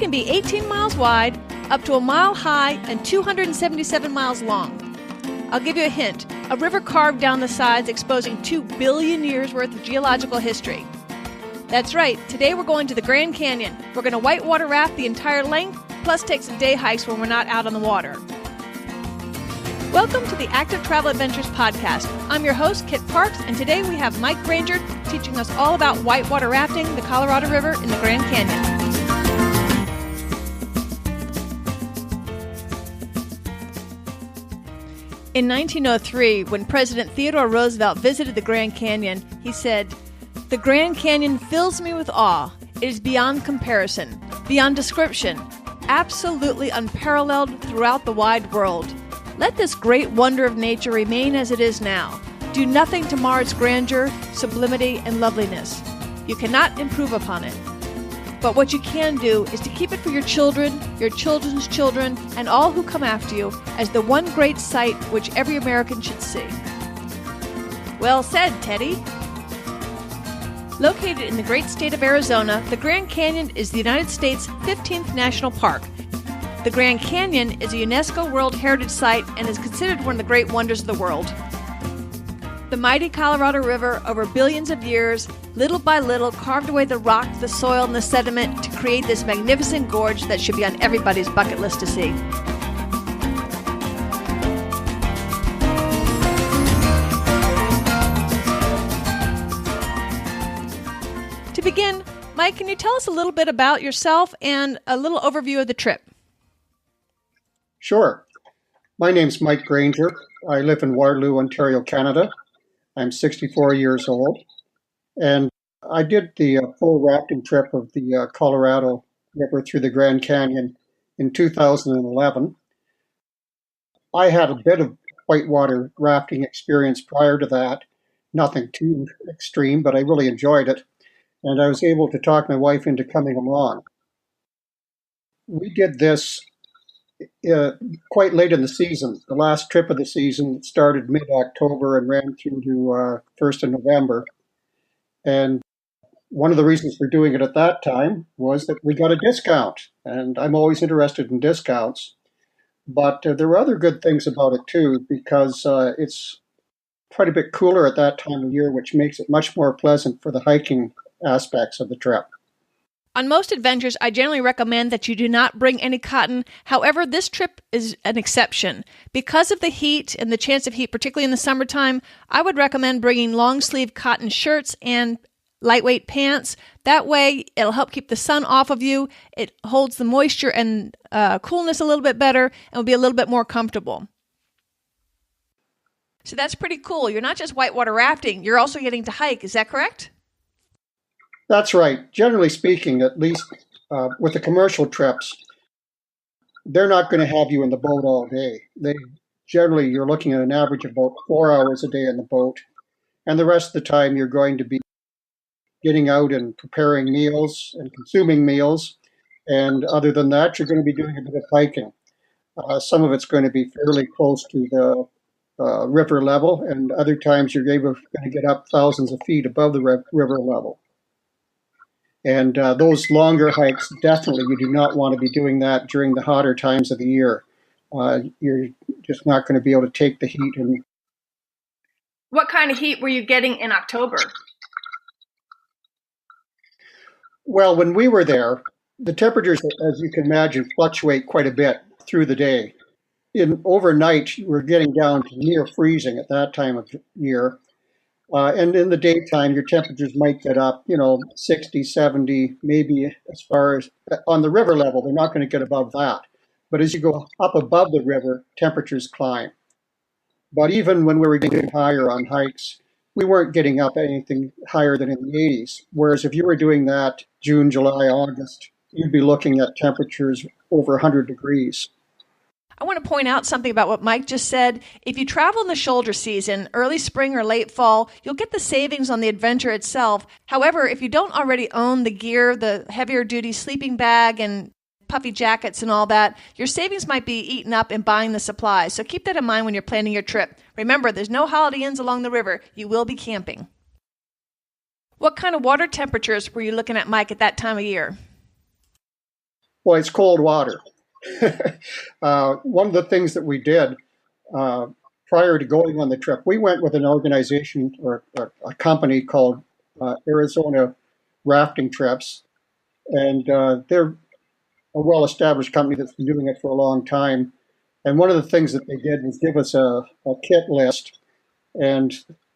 can be 18 miles wide, up to a mile high, and 277 miles long. I'll give you a hint. A river carved down the sides, exposing 2 billion years worth of geological history. That's right, today we're going to the Grand Canyon. We're going to whitewater raft the entire length, plus take some day hikes when we're not out on the water. Welcome to the Active Travel Adventures podcast. I'm your host, Kit Parks, and today we have Mike Granger teaching us all about whitewater rafting the Colorado River in the Grand Canyon. In 1903, when President Theodore Roosevelt visited the Grand Canyon, he said, "The Grand Canyon fills me with awe. It is beyond comparison, beyond description, absolutely unparalleled throughout the wide world. Let this great wonder of nature remain as it is now. Do nothing to mar its grandeur, sublimity, and loveliness. You cannot improve upon it. But what you can do is to keep it for your children, your children's children, and all who come after you as the one great sight which every American should see." Well said, Teddy. Located in the great state of Arizona, the Grand Canyon is the United States' 15th national park. The Grand Canyon is a UNESCO World Heritage Site and is considered one of the great wonders of the world. The mighty Colorado River, over billions of years, little by little carved away the rock, the soil, and the sediment to create this magnificent gorge that should be on everybody's bucket list to see. To begin, Mike, can you tell us a little bit about yourself and a little overview of the trip? Sure. My name's Mike Granger. I live in Waterloo, Ontario, Canada. I'm 64 years old. And I did the full rafting trip of the Colorado River through the Grand Canyon in 2011. I had a bit of whitewater rafting experience prior to that. Nothing too extreme, but I really enjoyed it. And I was able to talk my wife into coming along. We did this quite late in the season. The last trip of the season started mid-October and ran through to 1st of November. And one of the reasons for doing it at that time was that we got a discount. And I'm always interested in discounts. But there were other good things about it too, because it's quite a bit cooler at that time of year, which makes it much more pleasant for the hiking aspects of the trip. On most adventures, I generally recommend that you do not bring any cotton. However, this trip is an exception. Because of the heat and the chance of heat, particularly in the summertime, I would recommend bringing long-sleeve cotton shirts and lightweight pants. That way, it'll help keep the sun off of you. It holds the moisture and coolness a little bit better and will be a little bit more comfortable. So that's pretty cool. You're not just whitewater rafting, you're also getting to hike. Is that correct? That's right. Generally speaking, at least with the commercial trips, they're not going to have you in the boat all day. Generally, you're looking at an average of about 4 hours a day in the boat. And the rest of the time, you're going to be getting out and preparing meals and consuming meals. And other than that, you're going to be doing a bit of hiking. Some of it's going to be fairly close to the river level, and other times you're going to get up thousands of feet above the river level. And those longer hikes, definitely you do not want to be doing that during the hotter times of the year. You're just not going to be able to take the heat. And what kind of heat were you getting in October? Well, when we were there, the temperatures, as you can imagine, fluctuate quite a bit through the day. Overnight, we're getting down to near freezing at that time of year. And in the daytime, your temperatures might get up, 60, 70, maybe as far as on the river level, they're not going to get above that. But as you go up above the river, temperatures climb. But even when we were getting higher on hikes, we weren't getting up anything higher than in the 80s. Whereas if you were doing that June, July, August, you'd be looking at temperatures over 100 degrees. I want to point out something about what Mike just said. If you travel in the shoulder season, early spring or late fall, you'll get the savings on the adventure itself. However, if you don't already own the gear, the heavier duty sleeping bag and puffy jackets and all that, your savings might be eaten up in buying the supplies. So keep that in mind when you're planning your trip. Remember, there's no Holiday Inns along the river. You will be camping. What kind of water temperatures were you looking at, Mike, at that time of year? Well, it's cold water. One of the things that we did uh, prior to going on the trip, we went with an organization or a company called Arizona Rafting Trips, and they're a well-established company that's been doing it for a long time. And one of the things that they did was give us a kit list and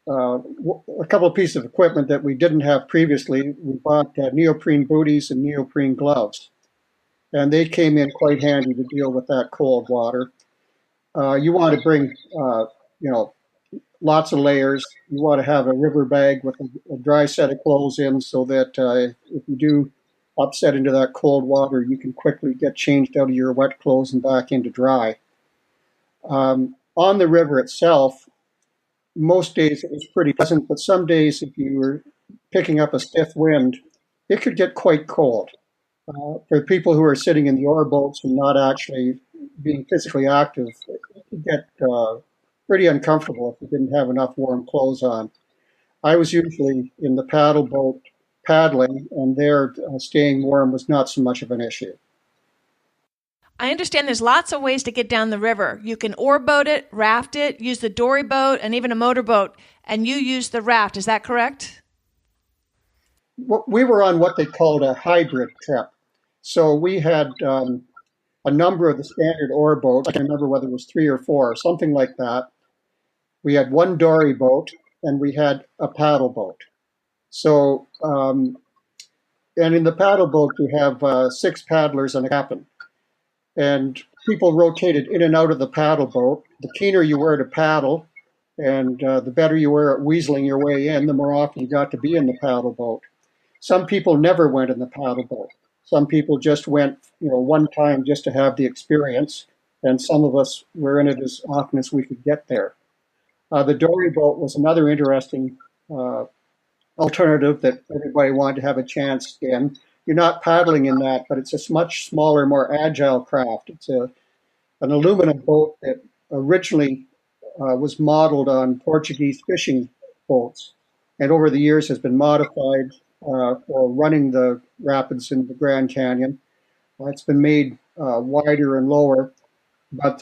a couple of pieces of equipment that we didn't have previously. We bought neoprene booties and neoprene gloves, and they came in quite handy to deal with that cold water. You want to bring, you know, lots of layers. You want to have a river bag with a dry set of clothes in so that if you do upset into that cold water, you can quickly get changed out of your wet clothes and back into dry. On the river itself, most days it was pretty pleasant, but some days if you were picking up a stiff wind, it could get quite cold. For people who are sitting in the oar boats and not actually being physically active, it could get pretty uncomfortable if you didn't have enough warm clothes on. I was usually in the paddle boat paddling, and there staying warm was not so much of an issue. I understand there's lots of ways to get down the river. You can oar boat it, raft it, use the Dory boat, and even a motorboat. And you use the raft. Is that correct? We were on what they called a hybrid trip. So we had a number of the standard oar boats. I can't remember whether it was three or four, something like that. We had one dory boat and we had a paddle boat. So, and in the paddle boat, you have six paddlers and a captain. And people rotated in and out of the paddle boat. The keener you were to paddle and the better you were at weaseling your way in, the more often you got to be in the paddle boat. Some people never went in the paddle boat. Some people just went, one time just to have the experience, and some of us were in it as often as we could get there. The dory boat was another interesting uh, alternative that everybody wanted to have a chance in. You're not paddling in that, but it's a much smaller, more agile craft. It's an aluminum boat that originally was modeled on Portuguese fishing boats, and over the years has been modified for running the rapids in the Grand Canyon. It's been made wider and lower, but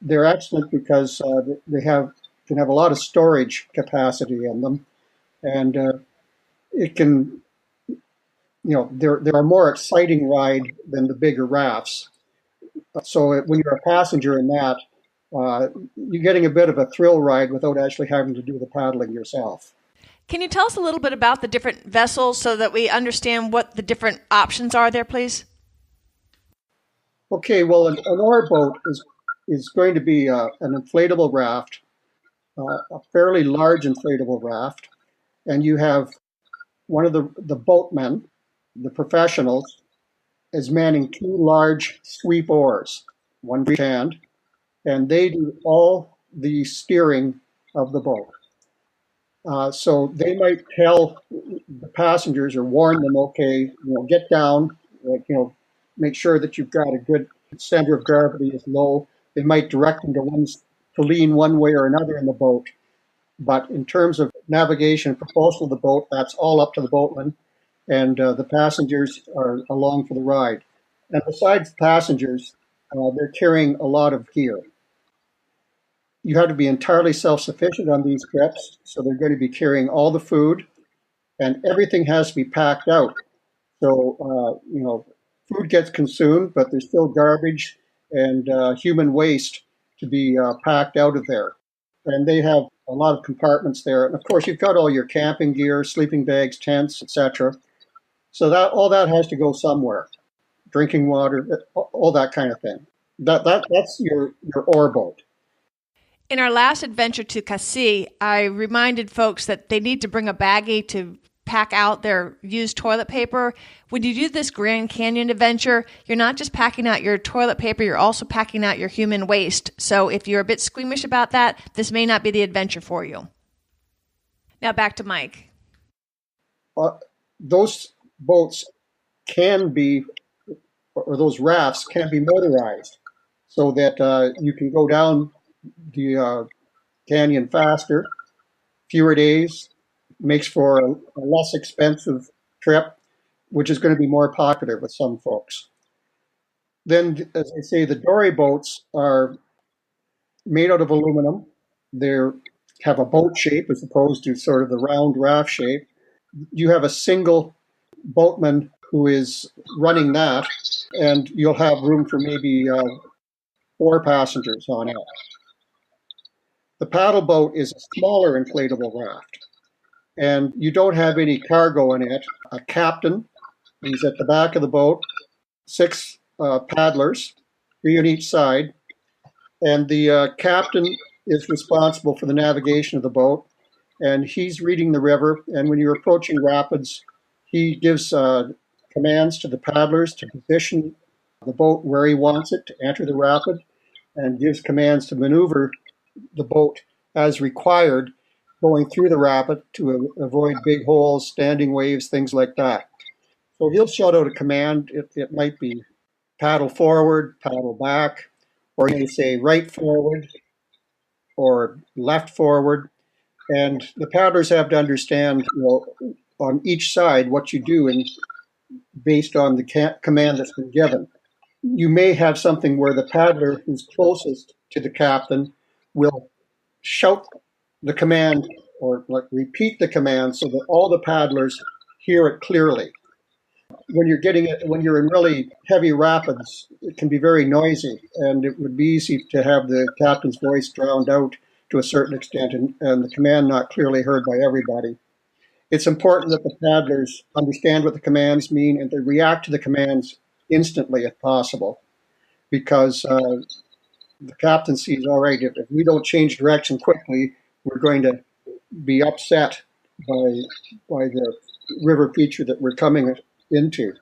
they're excellent because they can have a lot of storage capacity in them, and it can, they're a more exciting ride than the bigger rafts. So when you're a passenger in that, you're getting a bit of a thrill ride without actually having to do the paddling yourself. Can you tell us a little bit about the different vessels so that we understand what the different options are there, please? Okay, well, an oar boat is going to be an inflatable raft, a fairly large inflatable raft, and you have one of the boatmen, the professionals, is manning two large sweep oars, one for each hand, and they do all the steering of the boat. So they might tell the passengers or warn them, okay, get down, make sure that you've got a good center of gravity is low. They might direct them to lean one way or another in the boat. But in terms of navigation and propulsion of the boat, that's all up to the boatman, and the passengers are along for the ride. And besides passengers, they're carrying a lot of gear. You have to be entirely self-sufficient on these trips, so they're going to be carrying all the food, and everything has to be packed out. So, food gets consumed, but there's still garbage and human waste to be packed out of there. And they have a lot of compartments there. And of course, you've got all your camping gear, sleeping bags, tents, etc. So that all that has to go somewhere. Drinking water, all that kind of thing. That's your oar boat. In our last adventure to Cassis, I reminded folks that they need to bring a baggie to pack out their used toilet paper. When you do this Grand Canyon adventure, you're not just packing out your toilet paper, you're also packing out your human waste. So if you're a bit squeamish about that, this may not be the adventure for you. Now back to Mike. Those boats can be, or those rafts can be motorized so that you can go down the canyon faster, fewer days, makes for a less expensive trip, which is going to be more popular with some folks. Then, as I say, the Dory boats are made out of aluminum. They have a boat shape as opposed to sort of the round raft shape. You have a single boatman who is running that, and you'll have room for maybe four passengers on it. The paddle boat is a smaller inflatable raft, and you don't have any cargo in it. A captain, he's at the back of the boat, six paddlers, three on each side, and the captain is responsible for the navigation of the boat, and he's reading the river. And when you're approaching rapids, he gives commands to the paddlers to position the boat where he wants it to enter the rapid, and gives commands to maneuver the boat as required going through the rapid to avoid big holes, standing waves, things like that. So he'll shout out a command. It might be paddle forward, paddle back, or he may say right forward or left forward. And the paddlers have to understand, on each side what you do, and based on the command that's been given. You may have something where the paddler who's closest to the captain will shout the command or like repeat the command so that all the paddlers hear it clearly. When you're in really heavy rapids, it can be very noisy, and it would be easy to have the captain's voice drowned out to a certain extent, and the command not clearly heard by everybody. It's important that the paddlers understand what the commands mean and they react to the commands instantly if possible, because the captain sees, all right, if we don't change direction quickly, we're going to be upset by the river feature that we're coming into.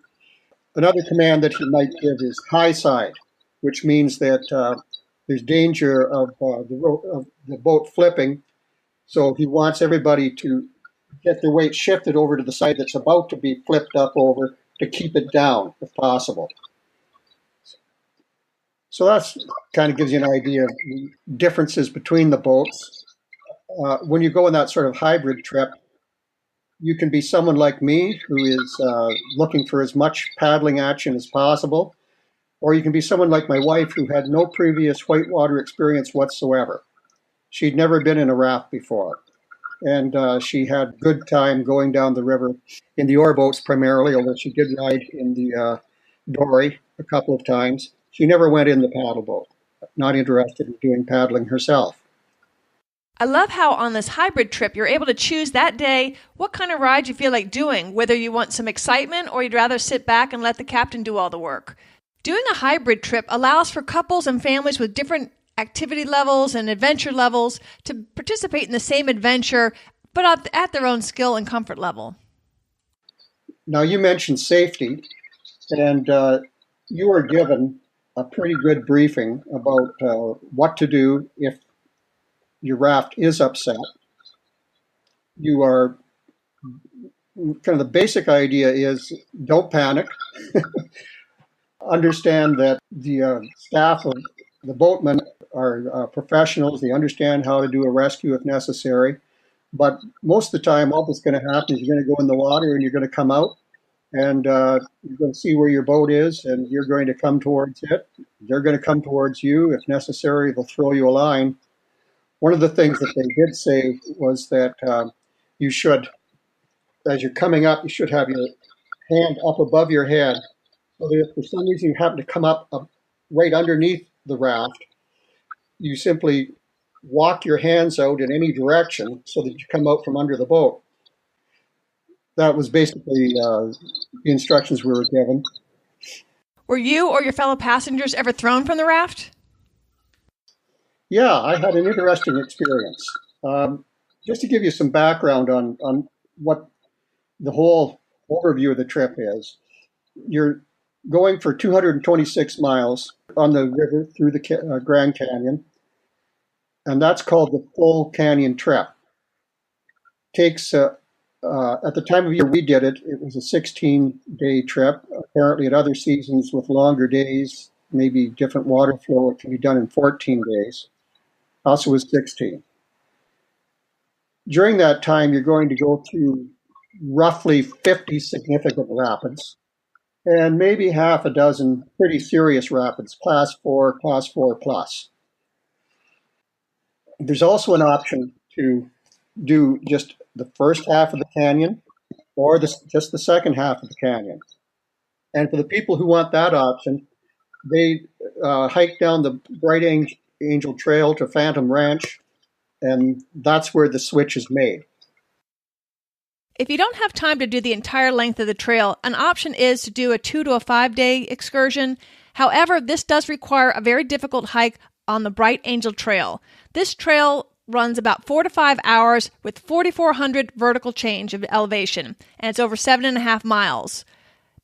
Another command that he might give is high side, which means that there's danger of the boat flipping. So he wants everybody to get their weight shifted over to the side that's about to be flipped up over to keep it down if possible. So that's kind of gives you an idea of the differences between the boats. When you go on that sort of hybrid trip, you can be someone like me who is looking for as much paddling action as possible, or you can be someone like my wife who had no previous whitewater experience whatsoever. She'd never been in a raft before, and she had good time going down the river in the oar boats primarily, although she did ride in the Dory a couple of times. She never went in the paddle boat, not interested in doing paddling herself. I love how on this hybrid trip you're able to choose that day what kind of ride you feel like doing, whether you want some excitement or you'd rather sit back and let the captain do all the work. Doing a hybrid trip allows for couples and families with different activity levels and adventure levels to participate in the same adventure, but at their own skill and comfort level. Now, you mentioned safety, and you were given a pretty good briefing about what to do if your raft is upset. You are kind of the basic idea is don't panic. Understand that the staff of the boatmen are professionals. They understand how to do a rescue if necessary. But most of the time, all that's going to happen is you're going to go in the water and you're going to come out and you're going to see where your boat is and you're going to come towards it. They're going to come towards you. If necessary, they'll throw you a line. One of the things that they did say was that you should, as you're coming up, you should have your hand up above your head. So that if for some reason you happen to come up right underneath the raft, you simply walk your hands out in any direction so that you come out from under the boat. That was basically the instructions we were given. Were you or your fellow passengers ever thrown from the raft? Yeah, I had an interesting experience. Just to give you some background on what the whole overview of the trip is, you're going for 226 miles on the river through the Grand Canyon, and that's called the full canyon trip. Takes at the time of year we did it, it was a 16-day trip. Apparently, at other seasons with longer days, maybe different water flow, it can be done in 14 days. Also was 16. During that time, you're going to go through roughly 50 significant rapids, and maybe half a dozen pretty serious rapids, class 4 plus. There's also an option to do just the first half of the canyon or just the second half of the canyon. And for the people who want that option, they hike down the Bright Angel Trail to Phantom Ranch, and that's where the switch is made. If you don't have time to do the entire length of the trail, an option is to do a 2 to 5 day excursion. However, this does require a very difficult hike on the Bright Angel Trail. This trail runs about 4 to 5 hours with 4,400 vertical change of elevation, and it's over 7.5 miles.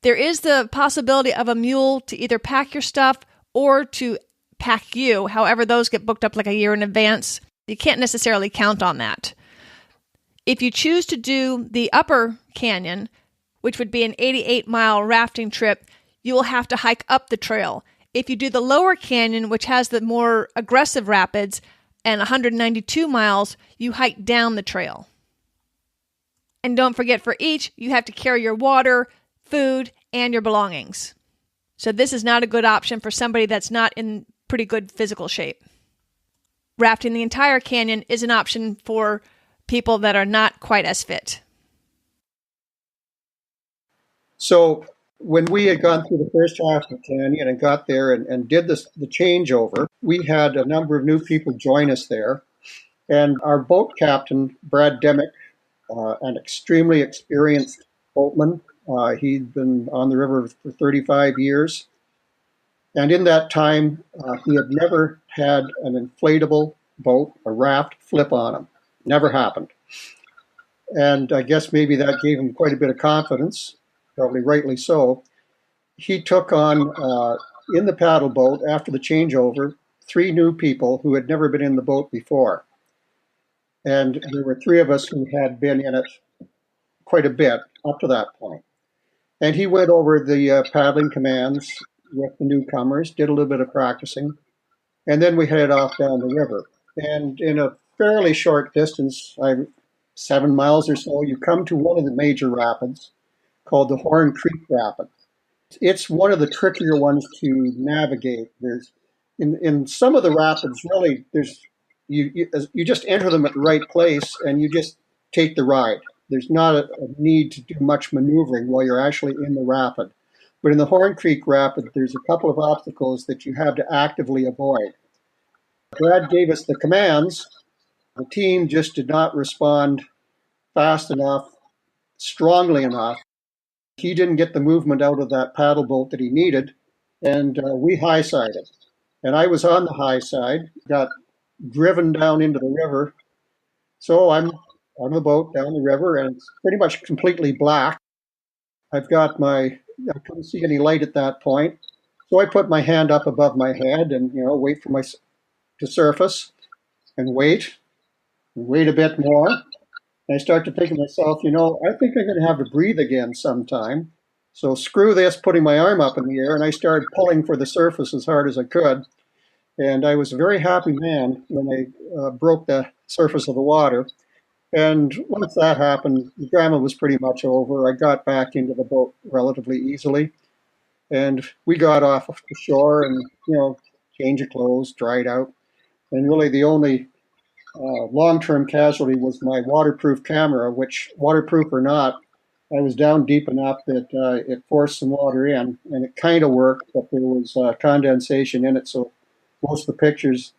There is the possibility of a mule to either pack your stuff or to pack you. However, those get booked up like a year in advance. You can't necessarily count on that. If you choose to do the upper canyon, which would be an 88-mile rafting trip, you will have to hike up the trail. If you do the lower canyon, which has the more aggressive rapids, and 192 miles, you hike down the trail. And don't forget, for each, you have to carry your water, food, and your belongings. So this is not a good option for somebody that's not in pretty good physical shape. Rafting the entire canyon is an option for people that are not quite as fit. So when we had gone through the first half of the canyon and got there and did the changeover, we had a number of new people join us there. And our boat captain, Brad Demick, an extremely experienced boatman, he'd been on the river for 35 years. And in that time, he had never had an inflatable boat, a raft, flip on him. Never happened. And I guess maybe that gave him quite a bit of confidence, probably rightly so. He took on, in the paddle boat, after the changeover, 3 new people who had never been in the boat before. And there were 3 of us who had been in it quite a bit up to that point. And he went over the paddling commands with the newcomers, did a little bit of practicing, and then we headed off down the river. And in a fairly short distance, 7 miles or so, you come to one of the major rapids called the Horn Creek Rapid. It's one of the trickier ones to navigate. There's in some of the rapids, really, you just enter them at the right place and you just take the ride. There's not a need to do much maneuvering while you're actually in the rapid. But in the Horn Creek Rapid, there's a couple of obstacles that you have to actively avoid. Brad gave us the commands. The team just did not respond fast enough, strongly enough. He didn't get the movement out of that paddle boat that he needed, and we high-sided. And I was on the high side, got driven down into the river. So I'm on the boat down the river, and it's pretty much completely black. I couldn't see any light at that point. So I put my hand up above my head and, wait for to surface and wait a bit more. And I start to think to myself, I think I'm going to have to breathe again sometime. So screw this, putting my arm up in the air, and I started pulling for the surface as hard as I could. And I was a very happy man when I broke the surface of the water. And once that happened, the drama was pretty much over. I got back into the boat relatively easily. And we got off the shore and, change of clothes, dried out. And really the only long-term casualty was my waterproof camera, which, waterproof or not, I was down deep enough that it forced some water in, and it kind of worked, but there was condensation in it, so most of the pictures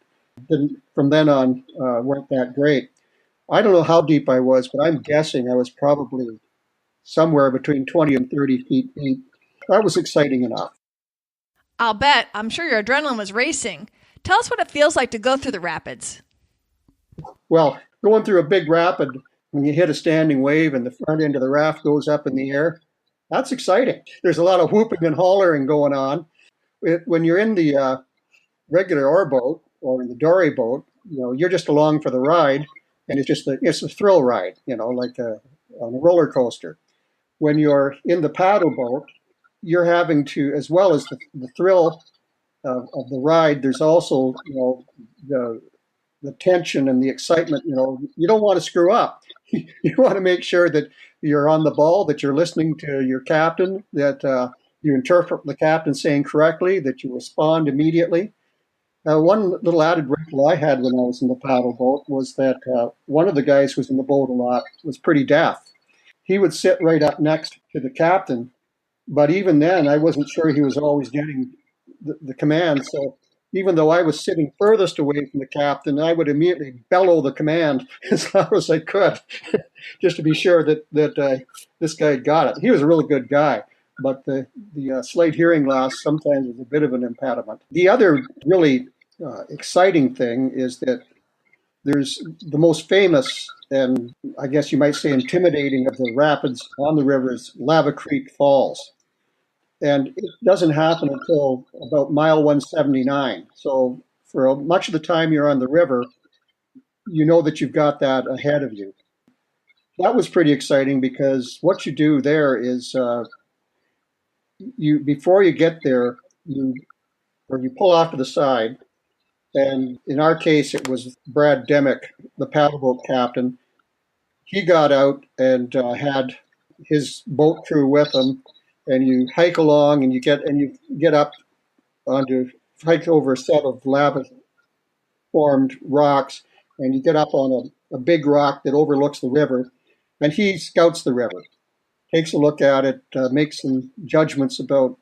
from then on weren't that great. I don't know how deep I was, but I'm guessing I was probably somewhere between 20 and 30 feet deep. That was exciting enough. I'll bet. I'm sure your adrenaline was racing. Tell us what it feels like to go through the rapids. Well, going through a big rapid, when you hit a standing wave and the front end of the raft goes up in the air, that's exciting. There's a lot of whooping and hollering going on. When you're in the regular oar boat or in the Dory boat, you're just along for the ride, and it's a thrill ride, like on a roller coaster. When you're in the paddle boat, you're having to, as well as the thrill of the ride, there's also the tension and the excitement. You don't want to screw up. You want to make sure that you're on the ball, that you're listening to your captain, that you interpret the captain saying correctly, that you respond immediately. One little added wrinkle I had when I was in the paddle boat was that one of the guys who was in the boat a lot was pretty deaf. He would sit right up next to the captain, but even then, I wasn't sure he was always getting the command. So even though I was sitting furthest away from the captain, I would immediately bellow the command as loud as I could, just to be sure that this guy had got it. He was a really good guy, but the slight hearing loss sometimes is a bit of an impediment. The other really exciting thing is that there's the most famous and I guess you might say intimidating of the rapids on the river is Lava Creek Falls. And it doesn't happen until about mile 179. So for much of the time you're on the river, you know that you've got that ahead of you. That was pretty exciting because what you do there is you before you get there, you pull off to the side, and in our case, it was Brad Demick, the paddleboat captain. He got out and had his boat crew with him, and you hike along, and you get up onto hike over a set of lava formed rocks, and you get up on a big rock that overlooks the river, and he scouts the river, takes a look at it, makes some judgments about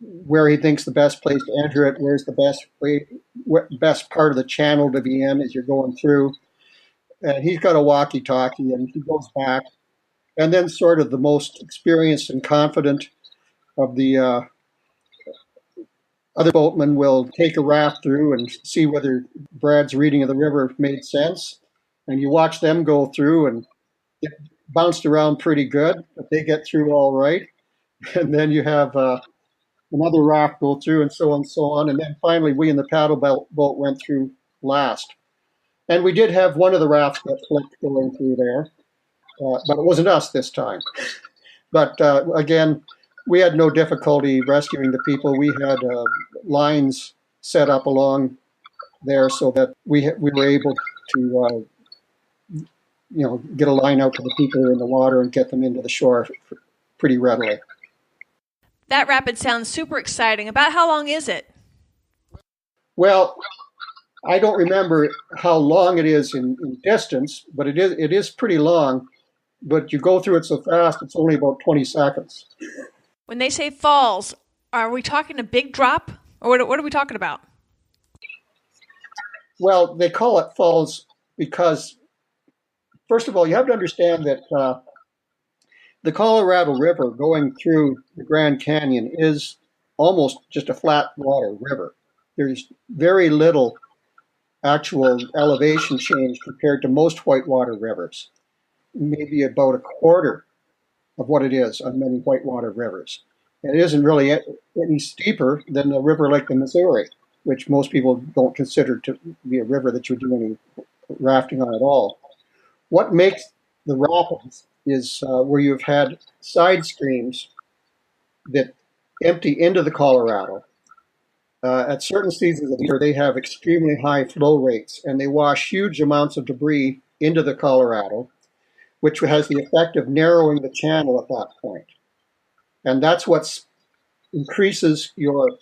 where he thinks the best place to enter it, where's the best part of the channel to be in as you're going through. And he's got a walkie-talkie, and he goes back, and then sort of the most experienced and confident of the other boatmen will take a raft through and see whether Brad's reading of the river made sense. And you watch them go through and get bounced around pretty good, but they get through all right. And then you have another raft go through and so on and so on. And then finally, we in the paddle boat went through last. And we did have one of the rafts that flipped going through there, but it wasn't us this time. But again, we had no difficulty rescuing the people. We had lines set up along there so that we were able to get a line out to the people who are in the water and get them into the shore pretty readily. That rapid sounds super exciting. About how long is it? Well, I don't remember how long it is in distance, but it is pretty long. But you go through it so fast, it's only about 20 seconds. When they say falls, are we talking a big drop? Or what are we talking about? Well, they call it falls because, first of all, you have to understand that the Colorado River going through the Grand Canyon is almost just a flat water river. There's very little actual elevation change compared to most whitewater rivers, maybe about a quarter of what it is on many whitewater rivers. And it isn't really any steeper than a river like the Missouri, which most people don't consider to be a river that you would do any rafting on at all. What makes the rapids is where you've had side streams that empty into the Colorado. At certain seasons of the year, they have extremely high flow rates, and they wash huge amounts of debris into the Colorado, which has the effect of narrowing the channel at that point. And that's what increases your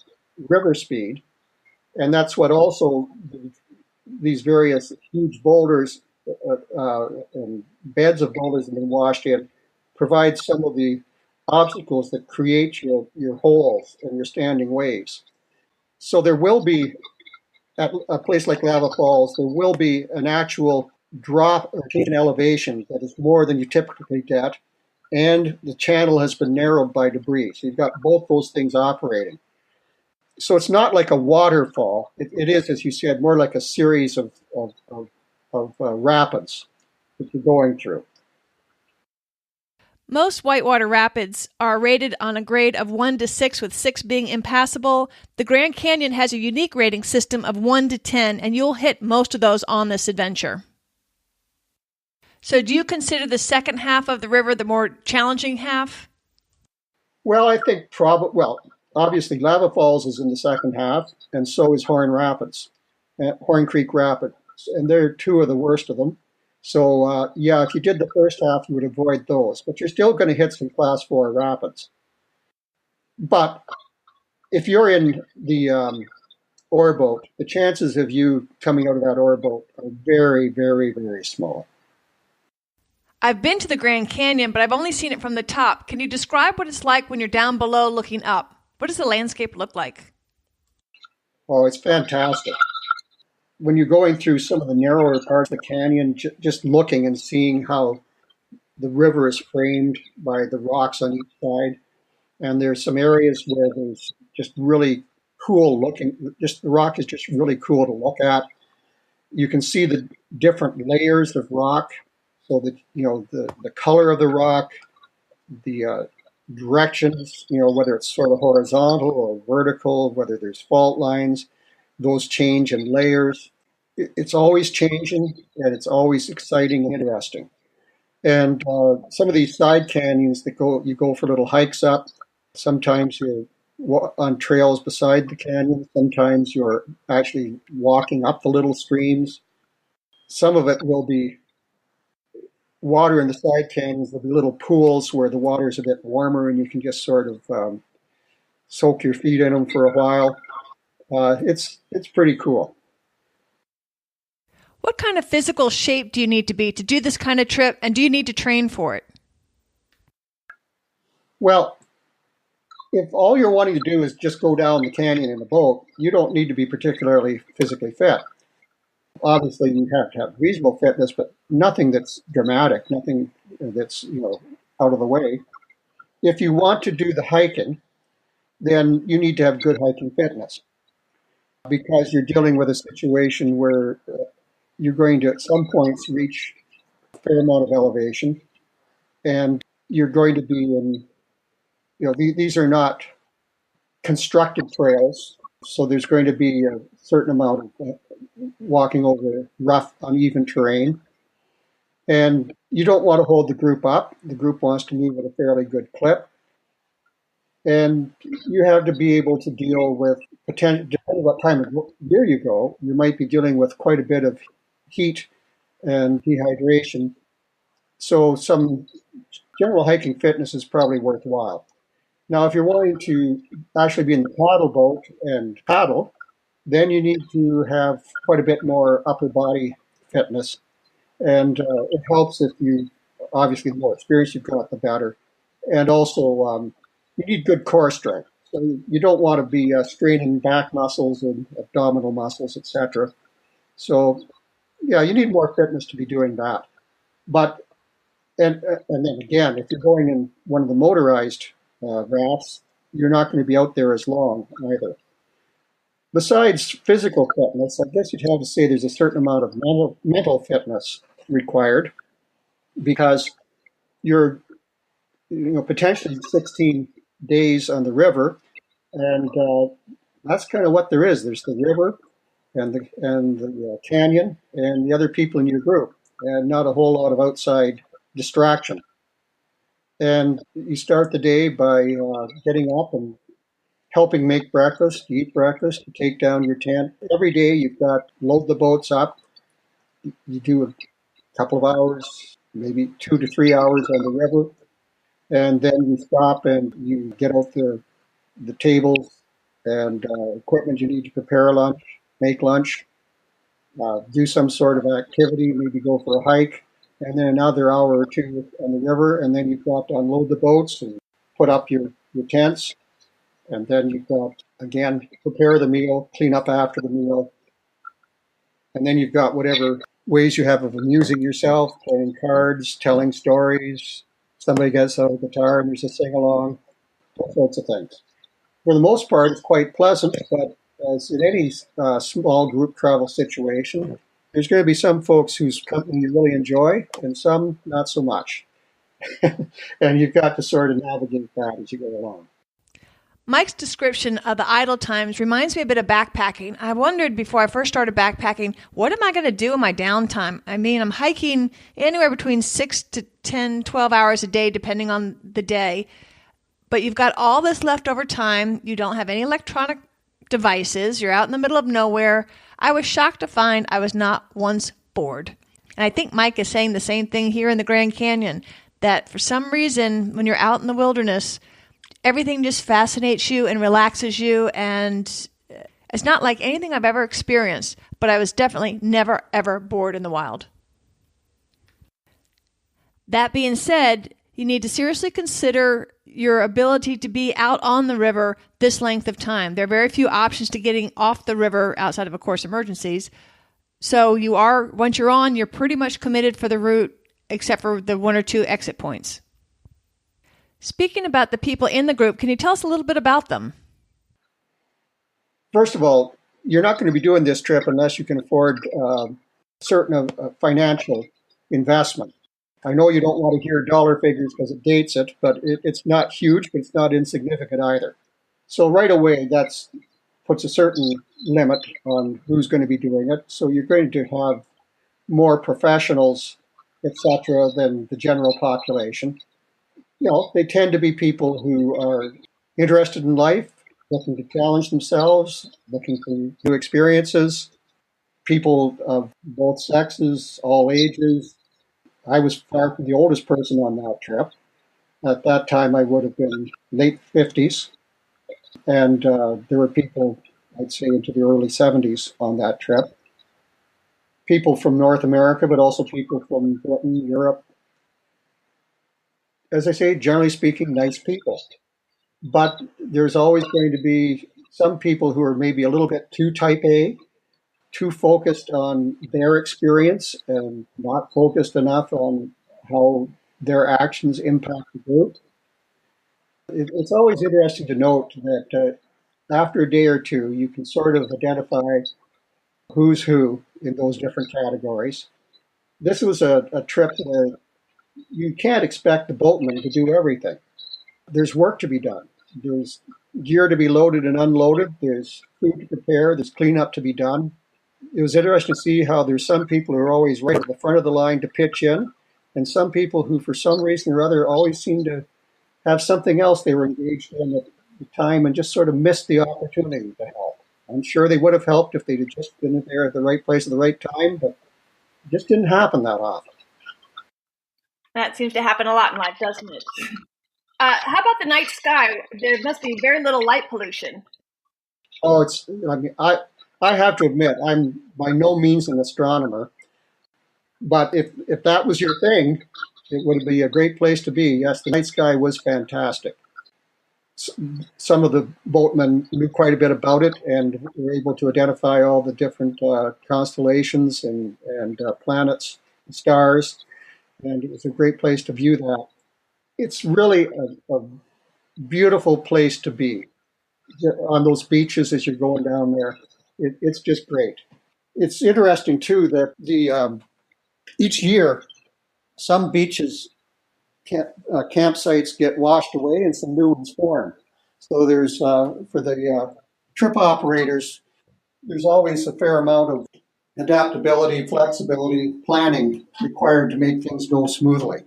river speed. And that's what also these various huge boulders and beds of boulders that have been washed in provide some of the obstacles that create your holes and your standing waves. So there will be, at a place like Lava Falls, there will be an actual drop or change in elevation that is more than you typically get, and the channel has been narrowed by debris. So you've got both those things operating. So it's not like a waterfall. It is, as you said, more like a series of rapids that you're going through. Most whitewater rapids are rated on a grade of 1 to 6, with 6 being impassable. The Grand Canyon has a unique rating system of 1 to 10, and you'll hit most of those on this adventure. So do you consider the second half of the river the more challenging half? Well, I think obviously Lava Falls is in the second half, and so is Horn Creek Rapids, and they're two of the worst of them. So, if you did the first half, you would avoid those. But you're still going to hit some Class 4 rapids. But if you're in the ore boat, the chances of you coming out of that ore boat are very, very, very small. I've been to the Grand Canyon, but I've only seen it from the top. Can you describe what it's like when you're down below looking up? What does the landscape look like? Oh, it's fantastic. When you're going through some of the narrower parts of the canyon, just looking and seeing how the river is framed by the rocks on each side. And there's some areas where there's just really cool looking, just the rock is just really cool to look at. You can see the different layers of rock, so that, the color of the rock, the directions, whether it's sort of horizontal or vertical, whether there's fault lines, those change in layers. It's always changing, and it's always exciting and interesting. And some of these side canyons that you go for little hikes up. Sometimes you're on trails beside the canyon. Sometimes you're actually walking up the little streams. Some of it will be water in the side canyons. There'll be little pools where the water is a bit warmer, and you can just sort of soak your feet in them for a while. It's pretty cool. What kind of physical shape do you need to be to do this kind of trip, and do you need to train for it? Well, if all you're wanting to do is just go down the canyon in a boat, you don't need to be particularly physically fit. Obviously, you have to have reasonable fitness, but nothing that's dramatic, nothing that's out of the way. If you want to do the hiking, then you need to have good hiking fitness, because you're dealing with a situation where you're going to at some points reach a fair amount of elevation, and you're going to be in, these are not constructed trails, so there's going to be a certain amount of walking over rough, uneven terrain. And you don't want to hold the group up. The group wants to move at a fairly good clip. And you have to be able to deal with potential, depending on what time of year you go, you might be dealing with quite a bit of heat and dehydration. So some general hiking fitness is probably worthwhile. Now, if you're wanting to actually be in the paddle boat and paddle, then you need to have quite a bit more upper body fitness. And it helps if you, obviously, the more experience you've got, the better. And also, you need good core strength. So you don't want to be straining back muscles and abdominal muscles, etc. So, yeah, you need more fitness to be doing that. But and then again, if you're going in one of the motorized rafts, you're not going to be out there as long either. Besides physical fitness, I guess you'd have to say there's a certain amount of mental fitness required, because you're potentially 16 days on the river, and that's kind of what there is. There's the river and the canyon and the other people in your group, and not a whole lot of outside distraction. And you start the day by getting up and helping make breakfast, eat breakfast, you take down your tent. Every day you've got load the boats up. You do a couple of hours, maybe 2 to 3 hours on the river, and then you stop and you get out the tables and equipment you need to prepare lunch, make lunch, do some sort of activity, maybe go for a hike, and then another hour or two on the river, and then you've got to unload the boats and put up your tents, and then you've got, again, prepare the meal, clean up after the meal, and then you've got whatever ways you have of amusing yourself, playing cards, telling stories. Somebody gets out a guitar and there's a sing along, all sorts of things. For the most part, it's quite pleasant, but as in any small group travel situation, there's going to be some folks whose company you really enjoy and some not so much. And you've got to sort of navigate that as you go along. Mike's description of the idle times reminds me a bit of backpacking. I wondered before I first started backpacking, what am I going to do in my downtime? I mean, I'm hiking anywhere between 6 to 10, 12 hours a day, depending on the day. But you've got all this leftover time. You don't have any electronic devices. You're out in the middle of nowhere. I was shocked to find I was not once bored. And I think Mike is saying the same thing here in the Grand Canyon, that for some reason, when you're out in the wilderness, everything just fascinates you and relaxes you, and it's not like anything I've ever experienced, but I was definitely never, ever bored in the wild. That being said, you need to seriously consider your ability to be out on the river this length of time. There are very few options to getting off the river outside of, course, emergencies. So once you're on, you're pretty much committed for the route, except for the 1 or 2 exit points. Speaking about the people in the group, can you tell us a little bit about them? First of all, you're not going to be doing this trip unless you can afford certain financial investment. I know you don't want to hear dollar figures because it dates it, but it's not huge, but it's not insignificant either. So right away, that puts a certain limit on who's going to be doing it. So you're going to have more professionals, etc., than the general population. They tend to be people who are interested in life, looking to challenge themselves, looking for new experiences, people of both sexes, all ages. I was far from the oldest person on that trip. At that time, I would have been late 50s, and there were people, I'd say, into the early 70s on that trip. People from North America, but also people from Britain, Europe. As I say, generally speaking, nice people. But there's always going to be some people who are maybe a little bit too type A, too focused on their experience and not focused enough on how their actions impact the group. It's always interesting to note that after a day or two, you can sort of identify who's who in those different categories. This was a trip where you can't expect the boatman to do everything. There's work to be done. There's gear to be loaded and unloaded. There's food to prepare. There's cleanup to be done. It was interesting to see how there's some people who are always right at the front of the line to pitch in, and some people who, for some reason or other, always seem to have something else they were engaged in at the time and just sort of missed the opportunity to help. I'm sure they would have helped if they'd just been there at the right place at the right time, but it just didn't happen that often. That seems to happen a lot in life, doesn't it? How about the night sky? There must be very little light pollution. Oh, I have to admit, I'm by no means an astronomer, but if that was your thing, it would be a great place to be. Yes, the night sky was fantastic. Some of the boatmen knew quite a bit about it and were able to identify all the different constellations and planets and stars, and it was a great place to view that. It's really a beautiful place to be on those beaches as you're going down there. It's just great. It's interesting too that each year some beaches campsites get washed away and some new ones form. So there's for the trip operators, there's always a fair amount of adaptability, flexibility, planning required to make things go smoothly.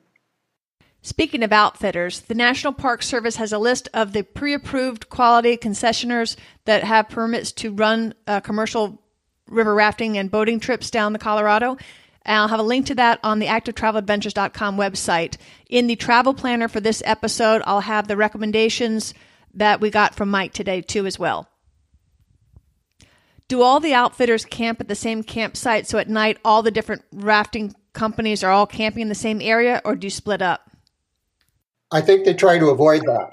Speaking of outfitters, the National Park Service has a list of the pre-approved quality concessioners that have permits to run commercial river rafting and boating trips down the Colorado. And I'll have a link to that on the activetraveladventures.com website. In the travel planner for this episode, I'll have the recommendations that we got from Mike today too as well. Do all the outfitters camp at the same campsite, so at night all the different rafting companies are all camping in the same area, or do you split up? I think they try to avoid that.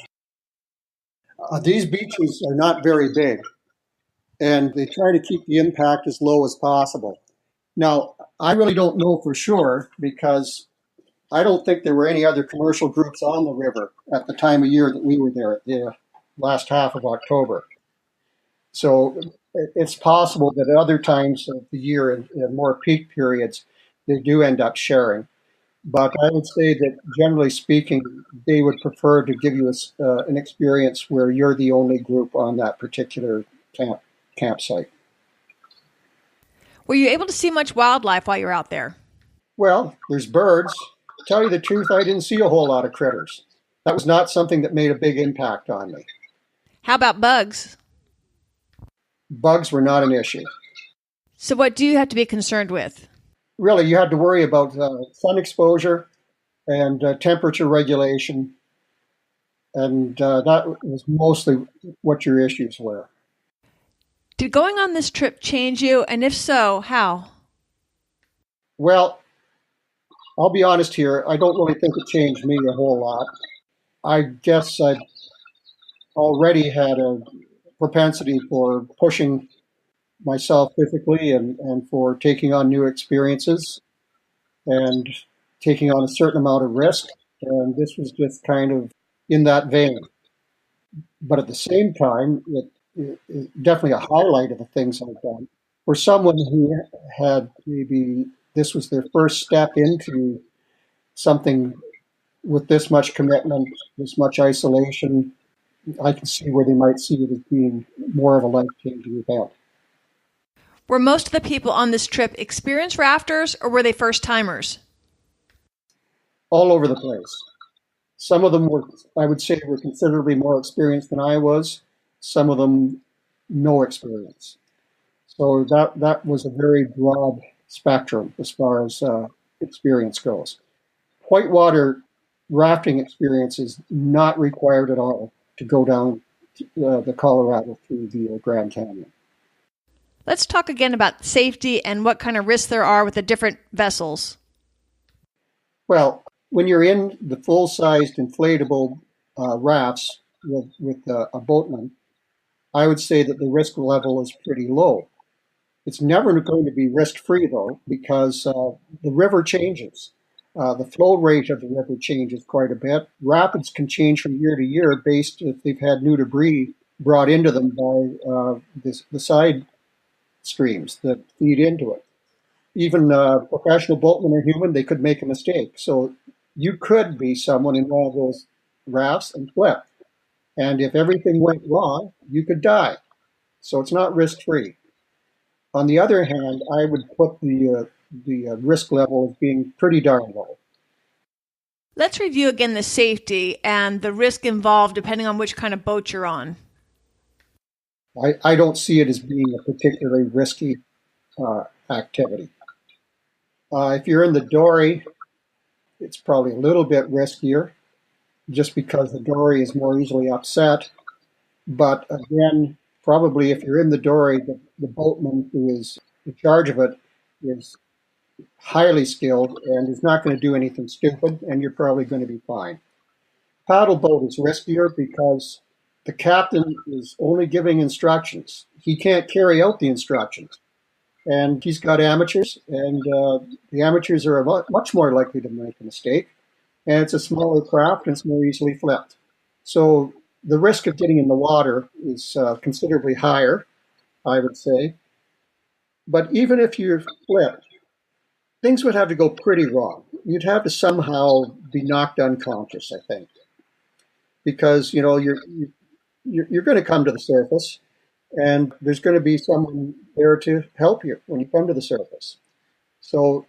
These beaches are not very big, and they try to keep the impact as low as possible. Now, I really don't know for sure because I don't think there were any other commercial groups on the river at the time of year that we were there at the last half of October. So it's possible that at other times of the year, in more peak periods, they do end up sharing. But I would say that generally speaking, they would prefer to give you an experience where you're the only group on that particular campsite. Were you able to see much wildlife while you're out there? Well, there's birds. To tell you the truth, I didn't see a whole lot of critters. That was not something that made a big impact on me. How about bugs? Bugs were not an issue. So what do you have to be concerned with? Really, you had to worry about sun exposure and temperature regulation. And that was mostly what your issues were. Did going on this trip change you? And if so, how? Well, I'll be honest here. I don't really think it changed me a whole lot. I guess I already had a propensity for pushing myself physically and for taking on new experiences and taking on a certain amount of risk. And this was just kind of in that vein. But at the same time, it definitely a highlight of the things I've done. For someone who had maybe this was their first step into something with this much commitment, this much isolation, I can see where they might see it as being more of a life-changing event. Were most of the people on this trip experienced rafters or were they first timers? All over the place. Some of them were, I would say, were considerably more experienced than I was. Some of them, no experience. So that was a very broad spectrum as far as experience goes. Whitewater rafting experience is not required at all to go down the Colorado through the Grand Canyon. Let's talk again about safety and what kind of risks there are with the different vessels. Well, when you're in the full-sized inflatable rafts with a boatman, I would say that the risk level is pretty low. It's never going to be risk-free, though, because the river changes. The flow rate of the river changes quite a bit. Rapids can change from year to year based if they've had new debris brought into them by the side streams that feed into it. Even professional boatmen are human. They could make a mistake. So you could be someone in one of those rafts and flip. And if everything went wrong, you could die. So it's not risk-free. On the other hand, I would put the risk level as being pretty darn low. Let's review again the safety and the risk involved depending on which kind of boat you're on. I don't see it as being a particularly risky activity. If you're in the Dory, it's probably a little bit riskier just because the Dory is more easily upset. But again, probably if you're in the Dory, the boatman who is in charge of it is highly skilled and is not going to do anything stupid, and you're probably going to be fine. Paddle boat is riskier because the captain is only giving instructions. He can't carry out the instructions. And he's got amateurs, and the amateurs are much more likely to make a mistake. And it's a smaller craft, and it's more easily flipped. So the risk of getting in the water is considerably higher, I would say. But even if you're flipped, things would have to go pretty wrong. You'd have to somehow be knocked unconscious, I think, because you're going to come to the surface, and there's going to be someone there to help you when you come to the surface. So,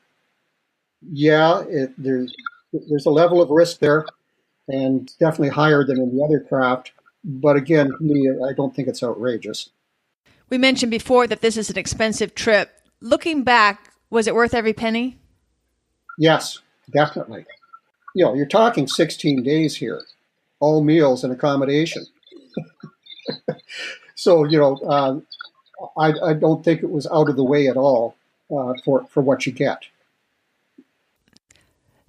yeah, there's a level of risk there, and definitely higher than in the other craft. But again, to me, I don't think it's outrageous. We mentioned before that this is an expensive trip. Looking back, was it worth every penny? Yes, definitely. You're talking 16 days here, all meals and accommodation. So, I don't think it was out of the way at all for what you get.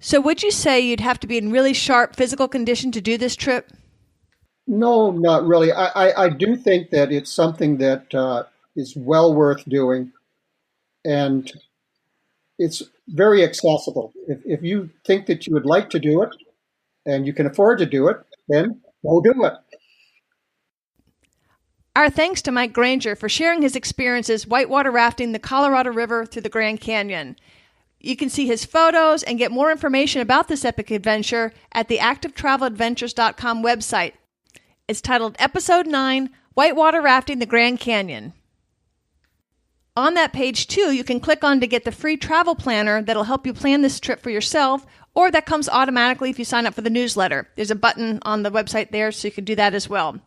So would you say you'd have to be in really sharp physical condition to do this trip? No, not really. I do think that it's something that is well worth doing, and it's very accessible. If you think that you would like to do it and you can afford to do it, then go do it. Our thanks to Mike Granger for sharing his experiences whitewater rafting the Colorado River through the Grand Canyon. You can see his photos and get more information about this epic adventure at the activetraveladventures.com website. It's titled Episode 9, Whitewater Rafting the Grand Canyon. On that page, too, you can click on to get the free travel planner that'll help you plan this trip for yourself, or that comes automatically if you sign up for the newsletter. There's a button on the website there, so you can do that as well.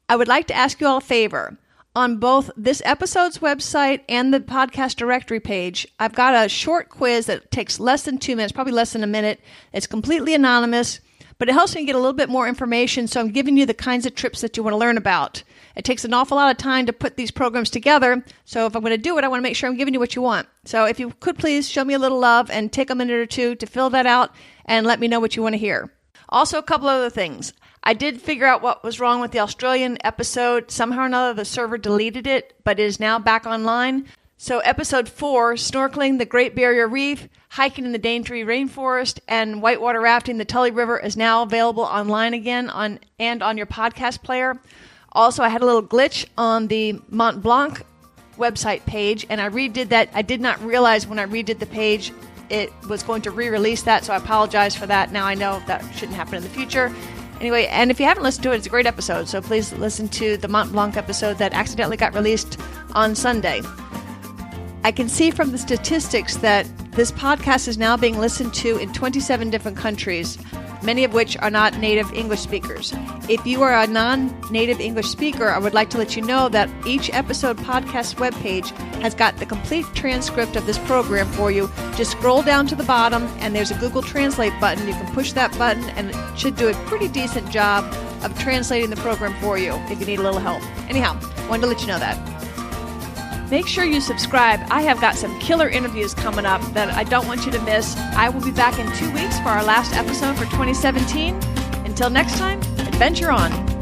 I would like to ask you all a favor. On both this episode's website and the podcast directory page, I've got a short quiz that takes less than 2 minutes, probably less than a minute. It's completely anonymous, but it helps me get a little bit more information, so I'm giving you the kinds of trips that you want to learn about. It takes an awful lot of time to put these programs together, so if I'm going to do it, I want to make sure I'm giving you what you want. So if you could please show me a little love and take a minute or two to fill that out and let me know what you want to hear. Also, a couple other things. I did figure out what was wrong with the Australian episode. Somehow or another, the server deleted it, but it is now back online. So episode 4, snorkeling the Great Barrier Reef, hiking in the Daintree Rainforest, and whitewater rafting the Tully River is now available online again on your podcast player. Also, I had a little glitch on the Mont Blanc website page, and I redid that. I did not realize when I redid the page it was going to re-release that, so I apologize for that. Now I know that shouldn't happen in the future. Anyway, and if you haven't listened to it, it's a great episode, so please listen to the Mont Blanc episode that accidentally got released on Sunday. I can see from the statistics that this podcast is now being listened to in 27 different countries, many of which are not native English speakers. If you are a non-native English speaker, I would like to let you know that each episode podcast webpage has got the complete transcript of this program for you. Just scroll down to the bottom and there's a Google Translate button. You can push that button and it should do a pretty decent job of translating the program for you if you need a little help. Anyhow, wanted to let you know that. Make sure you subscribe. I have got some killer interviews coming up that I don't want you to miss. I will be back in 2 weeks for our last episode for 2017. Until next time, adventure on.